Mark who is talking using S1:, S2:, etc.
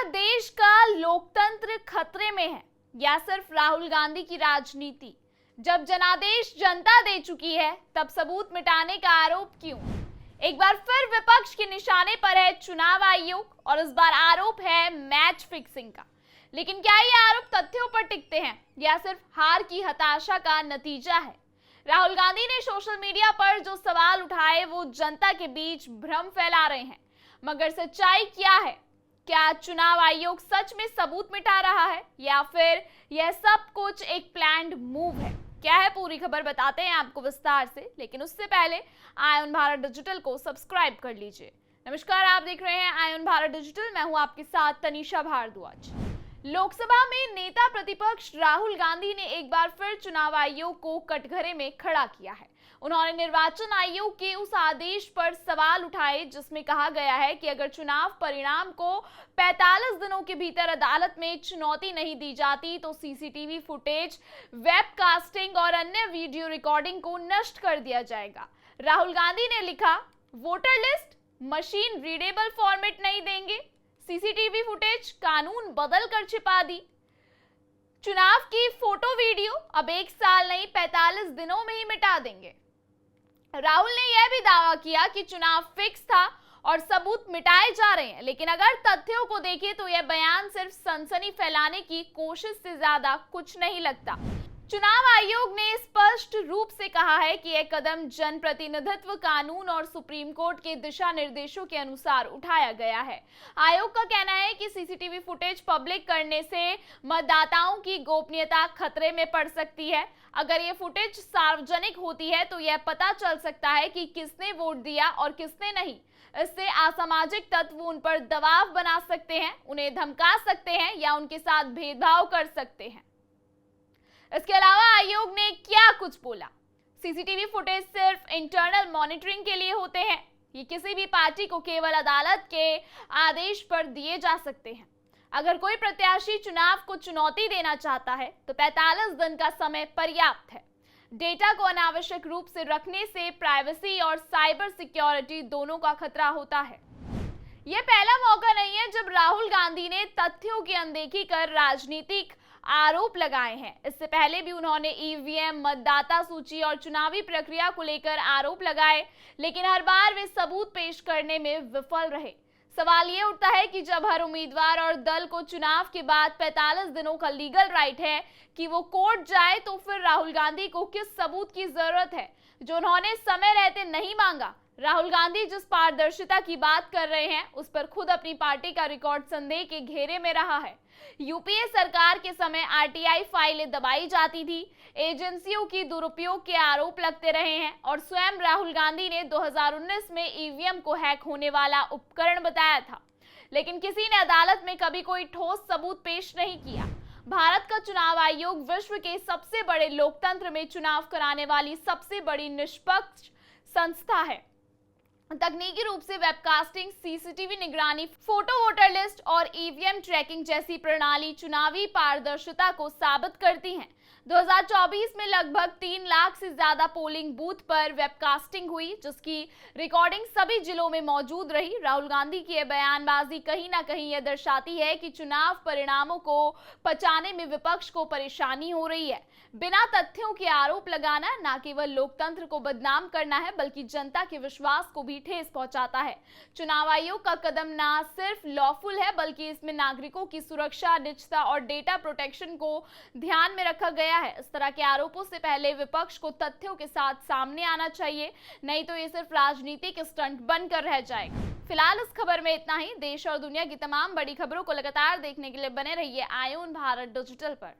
S1: देश का लोकतंत्र खतरे में है या सिर्फ राहुल गांधी की राजनीति? जब जनादेश जनता दे चुकी है तब सबूत मिटाने का आरोप क्यों? एक बार फिर विपक्ष के निशाने पर है चुनाव आयोग और इस बार आरोप है मैच फिक्सिंग का। लेकिन क्या ये आरोप तथ्यों पर टिकते हैं या सिर्फ हार की हताशा का नतीजा है? राहुल गांधी ने सोशल मीडिया पर जो सवाल उठाए वो जनता के बीच भ्रम फैला रहे हैं, मगर सच्चाई क्या है? क्या चुनाव आयोग सच में सबूत मिटा रहा है या फिर यह सब कुछ एक प्लान्ड मूव है? क्या है पूरी खबर बताते हैं आपको विस्तार से, लेकिन उससे पहले आयन भारत डिजिटल को सब्सक्राइब कर लीजिए। नमस्कार, आप देख रहे हैं आयन भारत डिजिटल। मैं हूं आपके साथ तनीषा भारद्वाज। लोकसभा में नेता प्रतिपक्ष राहुल गांधी ने एक बार फिर चुनाव आयोग को कटघरे में खड़ा किया है। उन्होंने निर्वाचन आयोग के उस आदेश पर सवाल उठाए जिसमें कहा गया है कि अगर चुनाव परिणाम को 45 दिनों के भीतर अदालत में चुनौती नहीं दी जाती तो सीसीटीवी फुटेज, वेबकास्टिंग और अन्य वीडियो रिकॉर्डिंग को नष्ट कर दिया जाएगा। राहुल गांधी ने लिखा, voter list machine readable format नहीं देंगे, सीसीटीवी फुटेज कानून बदल कर छिपा दी, चुनाव की फोटो वीडियो अब 1 साल नहीं 45 दिनों में ही मिटा देंगे। राहुल ने यह भी दावा किया कि चुनाव फिक्स था और सबूत मिटाए जा रहे हैं, लेकिन अगर तथ्यों को देखें तो यह बयान सिर्फ सनसनी फैलाने की कोशिश से ज्यादा कुछ नहीं लगता। चुनाव आयोग ने स्पष्ट रूप से कहा है कि यह कदम जनप्रतिनिधित्व कानून और सुप्रीम कोर्ट के दिशा निर्देशों के अनुसार उठाया गया है। आयोग का कहना है कि सीसीटीवी फुटेज पब्लिक करने से मतदाताओं की गोपनीयता खतरे में पड़ सकती है। अगर ये फुटेज सार्वजनिक होती है तो यह पता चल सकता है कि किसने वोट दिया और किसने नहीं। इससे असामाजिक तत्व उन पर दबाव बना सकते हैं, उन्हें धमका सकते हैं या उनके साथ भेदभाव कर सकते हैं। इसके अलावा आयोग ने क्या कुछ बोला? सीसीटीवी फुटेज सिर्फ इंटरनल मॉनिटरिंग के लिए होते हैं। ये किसी भी पार्टी को केवल अदालत के आदेश पर दिए जा सकते हैं। अगर कोई प्रत्याशी चुनाव को चुनौती देना चाहता है तो 45 दिन का समय पर्याप्त है। डेटा को अनावश्यक रूप से रखने से प्राइवेसी और साइबर सिक्योरिटी दोनों का खतरा होता है। यह पहला मौका नहीं है जब राहुल गांधी ने तथ्यों की अनदेखी कर राजनीतिक आरोप लगाए हैं। इससे पहले भी उन्होंने ईवीएम, मतदाता सूची और चुनावी प्रक्रिया को लेकर आरोप लगाए, लेकिन हर बार वे सबूत पेश करने में विफल रहे। सवाल ये उठता है कि जब हर उम्मीदवार और दल को चुनाव के बाद 45 दिनों का लीगल राइट है कि वो कोर्ट जाए, तो फिर राहुल गांधी को किस सबूत की जरूरत है जो उन्होंने समय रहते नहीं मांगा? राहुल गांधी जिस पारदर्शिता की बात कर रहे हैं उस पर खुद अपनी पार्टी का रिकॉर्ड संदेह के घेरे में रहा है। यूपीए सरकार के समय आरटीआई फाइलें दबाई जाती थी, एजेंसियों की दुरुपयोग के आरोप लगते रहे हैं और स्वयं राहुल गांधी ने 2019 में ईवीएम को हैक होने वाला उपकरण बताया था, लेकिन किसी ने अदालत में कभी कोई ठोस सबूत पेश नहीं किया। भारत का चुनाव आयोग विश्व के सबसे बड़े लोकतंत्र में चुनाव कराने वाली सबसे बड़ी निष्पक्ष संस्था है। तकनीकी रूप से वेबकास्टिंग, सीसीटीवी निगरानी, फोटो वोटर लिस्ट और ईवीएम ट्रैकिंग जैसी प्रणाली चुनावी पारदर्शिता को साबित करती हैं। 2024 में लगभग 3 लाख से ज्यादा पोलिंग बूथ पर वेबकास्टिंग हुई, जिसकी रिकॉर्डिंग सभी जिलों में मौजूद रही। राहुल गांधी की यह बयानबाजी कहीं ना कहीं यह दर्शाती है कि चुनाव परिणामों को पचाने में विपक्ष को परेशानी हो रही है। बिना तथ्यों के आरोप लगाना न केवल लोकतंत्र को बदनाम करना है बल्कि जनता के विश्वास को भी ठेस पहुंचाता है। चुनाव आयोग का कदम न सिर्फ लॉफुल है बल्कि इसमें नागरिकों की सुरक्षा, निजता और डेटा प्रोटेक्शन को ध्यान में रखा गया है। इस तरह के आरोपों से पहले विपक्ष को तथ्यों के साथ सामने आना चाहिए, नहीं तो ये सिर्फ राजनीतिक स्टंट बनकर रह जाएगा। फिलहाल इस खबर में इतना ही। देश और दुनिया की तमाम बड़ी खबरों को लगातार देखने के लिए बने रहिए आयन भारत डिजिटल पर।